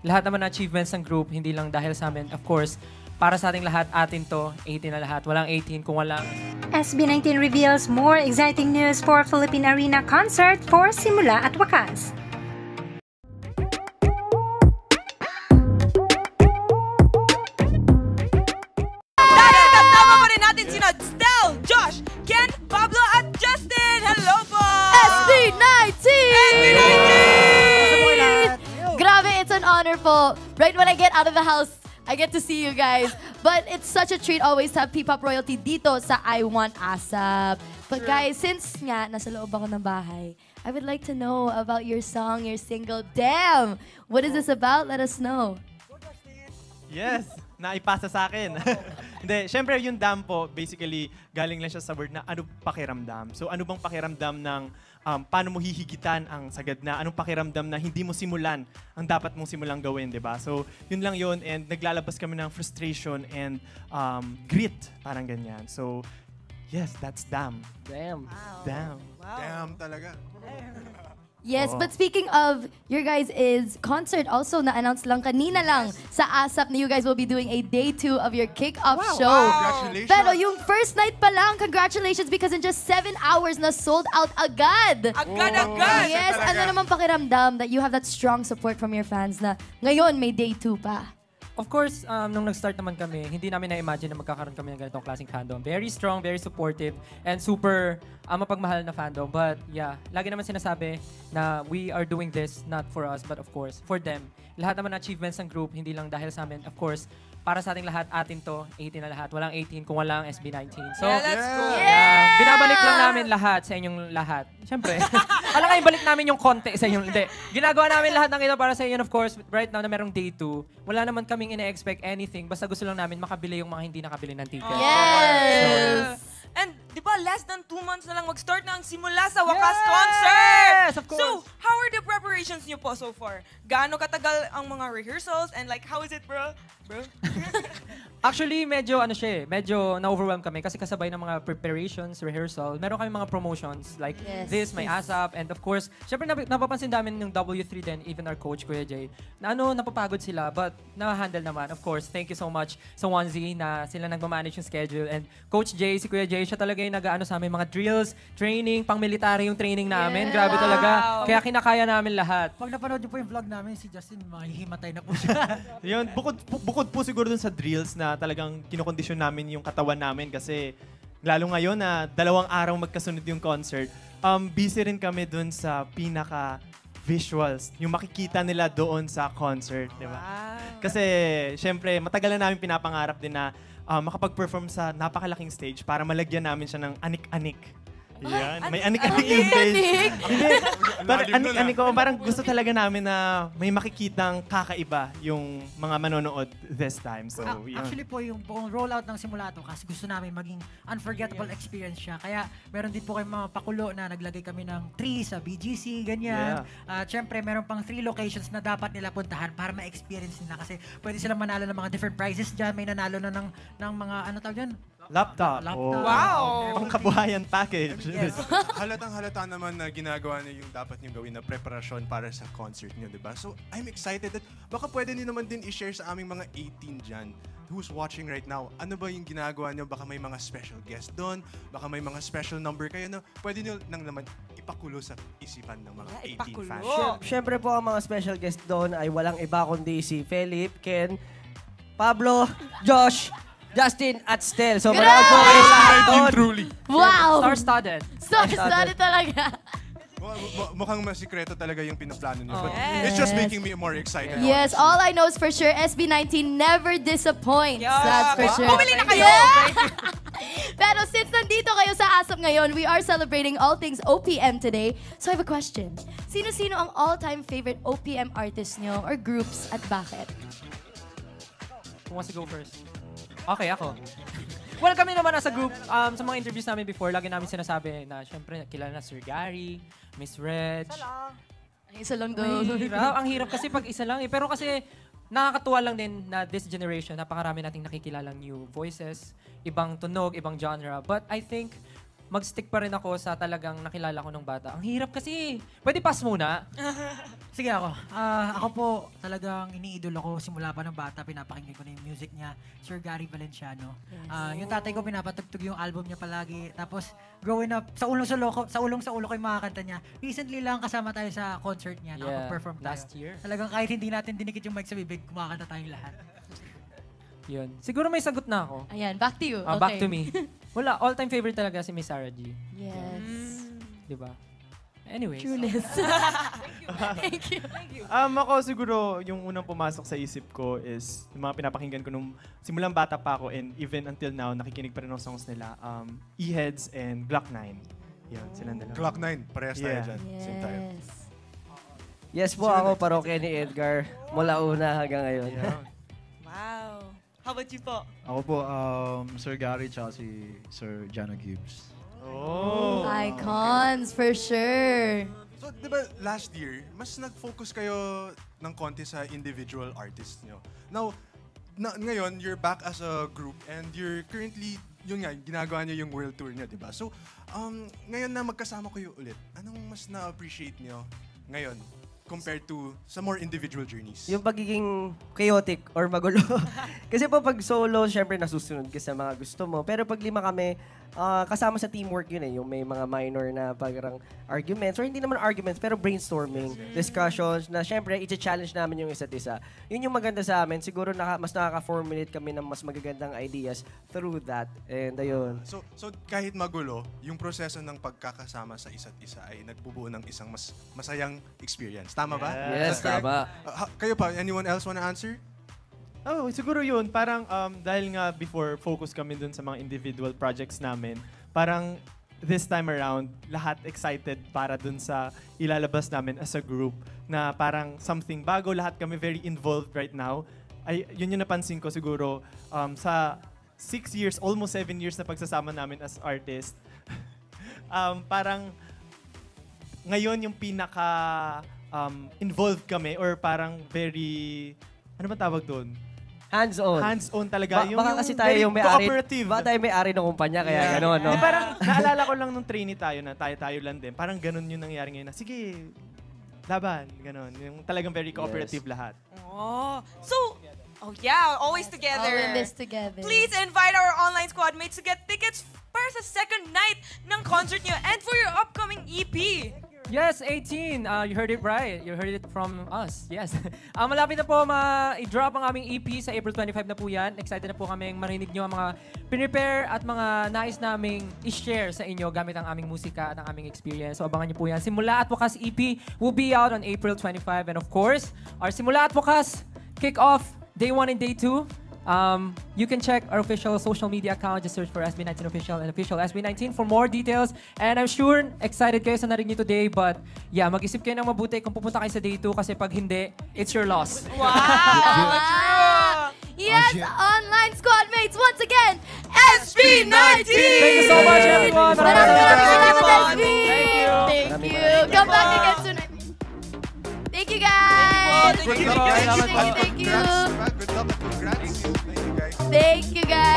lahat naman ng achievements ng group, hindi lang dahil sa amin. Of course, para sa ating lahat, atin to, 18 na lahat. Walang 18 kung walang... SB19 reveals more exciting news for Philippine Arena concert for Simula at Wakas. Dahil kasama pa rin natin sina Stel, Josh, Ken, Pablo at Justin! Hello po! SB19! Grabe, it's an honor po. Right when I get out of the house, I get to see you guys. But it's such a treat always to have P-pop royalty dito sa I Want ASAP. But guys, since nga nasa loob ako ng bahay, I would like to know about your song, your single, Damn! What is this about? Let us know. Yes, naipasa sa akin. Hindi, syempre yung damn po, basically, galing lang siya sa word na ano pakiramdam. So ano bang pakiramdam ng paano mo hihigitan ang sagad na, anong pakiramdam na hindi mo simulan ang dapat mong simulang gawin, di ba? So yun lang yun, and naglalabas kami ng frustration and grit, parang ganyan. So yes, that's damn. Damn. Wow. Damn. Wow. Damn talaga. Yes, but speaking of your guys' concert, also na-announce lang kanina lang sa ASAP na you guys will be doing a day 2 of your kick-off show. Congratulations. Pero yung first night pa lang, congratulations because in just 7 hours na sold out agad. Agad-agad! Yes, talaga. ano naman pakiramdam that you have that strong support from your fans na ngayon may day 2 pa? Of course, nung nag-start naman kami, hindi namin na-imagine na magkakaroon kami ng ganitong klaseng fandom. Very strong, very supportive, and super mapagmahal na fandom. But yeah, lagi naman sinasabi na we are doing this not for us, but of course, for them. Lahat naman ng achievements ng group, hindi lang dahil sa amin. Of course, para sa ating lahat, atin to, 18 na lahat. Walang 18 kung walang SB19. So, Yeah, let's go! binabalik lang namin lahat sa inyong lahat. Siyempre. Alam nga, ibalik namin yung konti sa inyong... Hindi. Ginagawa namin lahat ng ito para sa inyo. Of course, right now na merong day 2, wala naman kaming ine-expect anything. Basta gusto lang namin makabili yung mga hindi nakabili ng ticket. Yes! And di ba less than 2 months na lang mag-start na ang Simula sa Wakas concert! Yes, of course. So, how are the preparations niyo po so far? Gaano katagal ang mga rehearsals? And like, how is it, bro? Actually, medyo medyo na-overwhelm kami kasi kasabay ng mga preparations, rehearsal. Meron kami mga promotions like Yes. this, may ASAP, and of course, syempre napapansin namin yung W3 din, even our coach, Kuya Jay, na napapagod sila, but na-handle naman. Of course, thank you so much sa Onesie na sila nagmamanage yung schedule. And Coach Jay, si Kuya Jay, siya talaga yung nag-ano sa amin, mga drills, training, pang-military yung training namin. Grabe talaga. Kaya kinakaya namin lahat. Pag napanood niyo po yung vlog namin, si Justin, mahihimatay na po siya. Yun, bukod po siguro dun sa drills na talagang kinokondisyon namin yung katawan namin kasi lalo ngayon na 2 araw magkasunod yung concert, busy rin kami dun sa pinaka-visuals, yung makikita nila doon sa concert, di ba? Kasi, syempre, matagal na namin pinapangarap din na makapag-perform sa napakalaking stage para malagyan namin siya ng anik-anik. Yan. May anik-anik yung stage. Hindi. Anik-anik ko. Parang gusto talaga namin na may makikitang kakaiba yung mga manonood this time. So, yun. Actually po, yung buong rollout ng simulato kasi gusto namin maging unforgettable experience siya. Kaya meron din po kayong mga pakulo na naglagay kami ng 3 sa BGC, ganyan. At syempre, meron pang 3 locations na dapat nila puntahan para ma-experience nila. Kasi pwede silang manalo ng mga different prizes dyan. May nanalo na ng mga, ano tawag dyan? Laptop. Laptop. Wow! Pangkabuhayan package. Yes. Halatang-halata naman na ginagawa niyo yung dapat niyo gawin na preparasyon para sa concert niyo, di ba? So, I'm excited that baka pwede niyo naman din i-share sa aming mga 18 dyan who's watching right now. Ano ba yung ginagawa niyo? Baka may mga special guest doon, baka may mga special number kayo na pwede niyo nang naman ipakulo sa isipan ng mga 18 fans. Siyempre po ang mga special guest doon ay walang iba kundi si Philip, Ken, Pablo, Josh, Justin at Stel. So marami po kayo lahat doon. Truly. Wow! Star-studded. Star-studded talaga. Mukhang masikreto talaga yung pinaplano niyo. But it's just making me more excited. Yes, all I know is for sure, SB19 never disappoints. That's for sure. Bumili na kayo! Pero since nandito kayo sa ASAP ngayon, we are celebrating all things OPM today. So I have a question. Sino-sino ang all-time favorite OPM artists nyo or groups at bakit? Who wants to go first? Okay, ako. Well, kami naman as a group, sa mga interviews namin before, lagi namin sinasabi na, syempre, kilala na Sir Gary, Miss Reg. Isa lang daw. Ang hirap kasi pag isa lang eh. Pero kasi, nakakatuwa lang din na this generation, napakarami nating nakikilalang new voices, ibang tunog, ibang genre. But I think, mag-stick pa rin ako sa talagang nakilala ko ng bata. Ang hirap kasi. Pwede pass muna. Sige ako. Ako po talagang iniidolo ko simula pa ng bata. Pinapakinggan ko na yung music niya. Sir Gary Valenciano. Yung tatay ko pinapatugtog yung album niya palagi. Tapos growing up, sa ulong sa ulo ko yung mga kanta niya. Recently lang kasama tayo sa concert niya. Nakapag-perform tayo. Last year. Talagang kahit hindi natin dinikit yung mic sa bibig, kumakanta tayong lahat. Yun. Siguro may sagot na ako. Ayan, back to you. Back to me. Wala, all-time favorite talaga si Miss Sarah G. Yes. Diba? Anyways. Trueness. Thank you. Ako siguro, yung unang pumasok sa isip ko is yung mga pinapakinggan ko nung simulang bata pa ako and even until now, nakikinig pa rin ng songs nila. E-Heads and Glock 9. Yan, silang dalawa. Glock 9, parehas tayo dyan. Yes. Same tayo. Yes po, ako parokya ni Edgar. Mula una hanggang ngayon. Wow. How about you po? Ako po, Sir Gary tsaka si Sir Jana Gibbs. Oh! Icons, for sure. So, di ba last year, mas nag-focus kayo ng konti sa individual artists nyo. Now, ngayon, you're back as a group and you're currently, yun nga, ginagawa nyo yung world tour nyo, di ba? So, ngayon na magkasama kayo ulit, anong mas na-appreciate nyo ngayon compared to sa more individual journeys? Yung pagiging chaotic or magulo. Kasi po pag solo, syempre nasusunod ka sa mga gusto mo. Pero pag lima kami, kasama sa teamwork yun eh. Yung may mga minor na parang arguments, or hindi naman arguments, pero brainstorming, discussions, na syempre, i-challenge namin yung isa't isa. Yun yung maganda sa amin. Siguro mas nakaka-formulate kami ng mas magagandang ideas through that. And ayun. So kahit magulo, yung proseso ng pagkakasama sa isa't isa ay nagbubuo ng isang mas masayang experience. Tama ba? Yes, tama. Kayo pa, anyone else wanna answer? Oh, siguro yun. Parang dahil nga before focus kami dun sa mga individual projects namin, parang this time around, lahat excited para dun sa ilalabas namin as a group na parang something bago. Lahat kami very involved right now. Ay, yun yung napansin ko siguro sa 6 years, almost 7 years na pagsasama namin as artist. Parang ngayon yung pinaka involved kami or parang very, ano ba tawag doon? Hands-on. Hands-on talaga. Baka kasi tayo yung may-ari. Baka tayo may-ari ng kumpanya, kaya gano'n, no? Parang naalala ko lang nung trainee tayo na tayo lang din. Parang ganun yung nangyari ngayon na, sige, laban, ganun. Yung talagang very cooperative lahat. Oh, so, yeah, always together. All in this together. Please invite our online squad mates to get tickets para sa second night ng concert nyo and for your upcoming EP. Yes, 18. You heard it right. You heard it from us. Yes. Malapit na po i-drop ang aming EP sa April 25 na po yan. Excited na po kaming marinig nyo ang mga prepare at mga nais naming i-share sa inyo gamit ang aming musika at ang aming experience. So abangan nyo po yan. Simula at Wakas EP will be out on April 25. And of course, our Simula at Wakas kick-off Day 1 and Day 2. You can check our official social media account. Just search for SB19 Official and Official SB19 for more details. And I'm sure excited kayo sa narinig nyo today. But yeah, mag-isip kayo ng mabuti kung pupunta kayo sa Day 2 kasi pag hindi, it's your loss. Wow! Yes, online squad mates, once again, SB19! Thank you so much, everyone. Maraming salamat, SB! Thank you. Thank you. Come back again soon. Thank you, guys. Thank you. Thank you. Good luck and congrats. Thank you, guys. Thank you, guys.